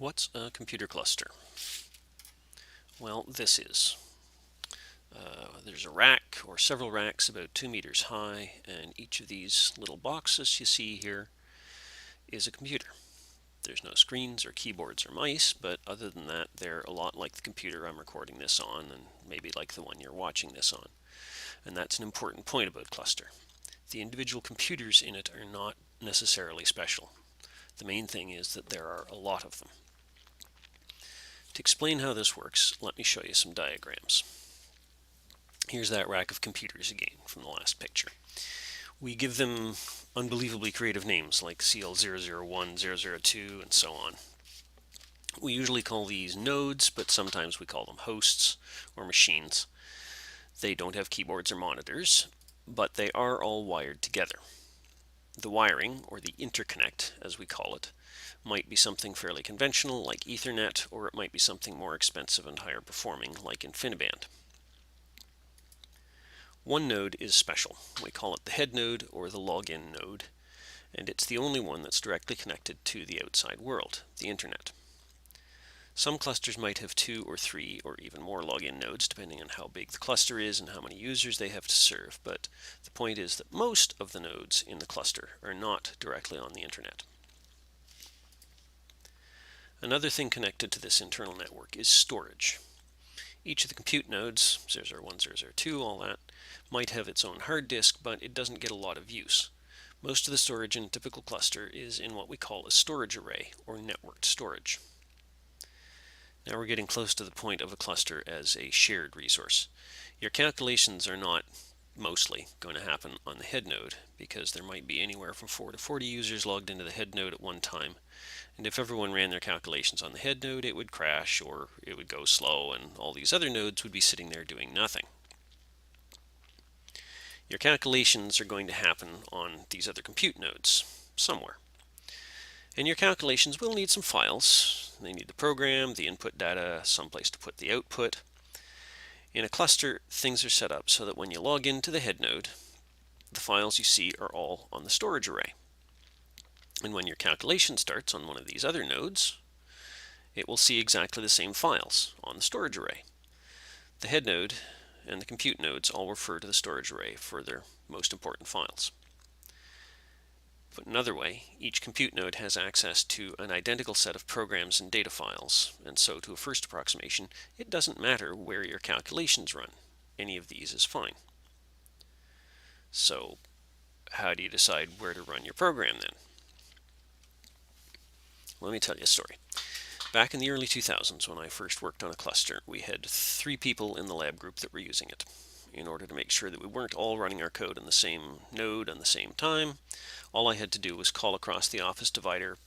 What's a computer cluster? Well, this is. There's a rack or several racks about 2 meters high, and each of these little boxes you see here is a computer. There's no screens or keyboards or mice, but other than that, they're a lot like the computer I'm recording this on, and maybe like the one you're watching this on. And that's an important point about cluster. The individual computers in it are not necessarily special. The main thing is that there are a lot of them. To explain how this works, let me show you some diagrams. Here's that rack of computers again from the last picture. We give them unbelievably creative names like CL001, 002, and so on. We usually call these nodes, but sometimes we call them hosts or machines. They don't have keyboards or monitors, but they are all wired together. The wiring, or the interconnect as we call it, might be something fairly conventional like Ethernet, or it might be something more expensive and higher performing like InfiniBand. One node is special. We call it the head node or the login node, and it's the only one that's directly connected to the outside world, the internet. Some clusters might have 2 or 3 or even more login nodes depending on how big the cluster is and how many users they have to serve, but the point is that most of the nodes in the cluster are not directly on the internet. Another thing connected to this internal network is storage. Each of the compute nodes, 001, 002, all that, might have its own hard disk, but it doesn't get a lot of use. Most of the storage in a typical cluster is in what we call a storage array, or networked storage. Now we're getting close to the point of a cluster as a shared resource. Your calculations are not mostly going to happen on the head node, because there might be anywhere from 4 to 40 users logged into the head node at one time. And if everyone ran their calculations on the head node, it would crash or it would go slow, and all these other nodes would be sitting there doing nothing. Your calculations are going to happen on these other compute nodes somewhere. And your calculations will need some files. They need the program, the input data, someplace to put the output. In a cluster, things are set up so that when you log into the head node, the files you see are all on the storage array. And when your calculation starts on one of these other nodes, it will see exactly the same files on the storage array. The head node and the compute nodes all refer to the storage array for their most important files. Put another way, each compute node has access to an identical set of programs and data files, and so to a first approximation, it doesn't matter where your calculations run. Any of these is fine. So, how do you decide where to run your program then? Let me tell you a story. Back in the early 2000s, when I first worked on a cluster, we had 3 people in the lab group that were using it. In order to make sure that we weren't all running our code on the same node at the same time, all I had to do was call across the office divider,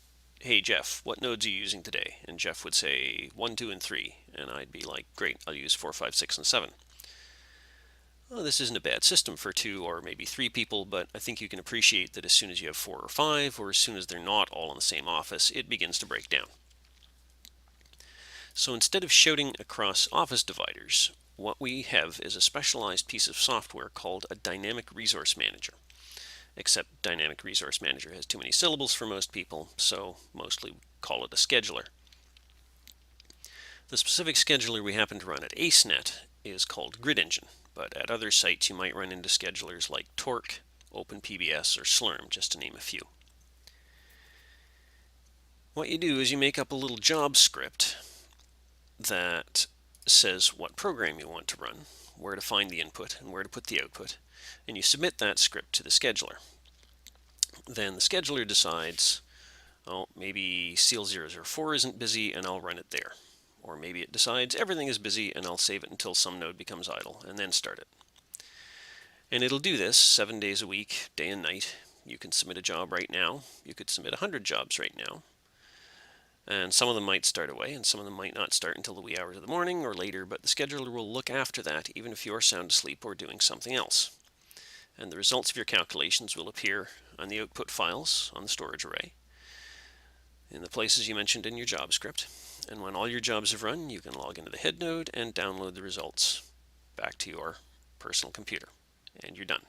"Hey Jeff, what nodes are you using today?" And Jeff would say 1, 2, and 3, and I'd be like, "Great, I'll use 4, 5, 6, and 7. Well, this isn't a bad system for 2 or maybe 3 people, but I think you can appreciate that as soon as you have 4 or 5, or as soon as they're not all in the same office, it begins to break down. So instead of shouting across office dividers, what we have is a specialized piece of software called a dynamic resource manager. Except dynamic resource manager has too many syllables for most people, so mostly call it a scheduler. The specific scheduler we happen to run at ACENET is called Grid Engine, but at other sites you might run into schedulers like Torque, OpenPBS, or Slurm, just to name a few. What you do is you make up a little job script that says what program you want to run, where to find the input, and where to put the output, and you submit that script to the scheduler. Then the scheduler decides, oh, maybe CL004 isn't busy and I'll run it there. Or maybe it decides everything is busy and I'll save it until some node becomes idle and then start it. And it'll do this 7 days a week, day and night. You can submit a job right now. You could submit 100 jobs right now. And some of them might start away, and some of them might not start until the wee hours of the morning or later, but the scheduler will look after that even if you're sound asleep or doing something else. And the results of your calculations will appear on the output files on the storage array, in the places you mentioned in your job script. And when all your jobs have run, you can log into the head node and download the results back to your personal computer. And you're done.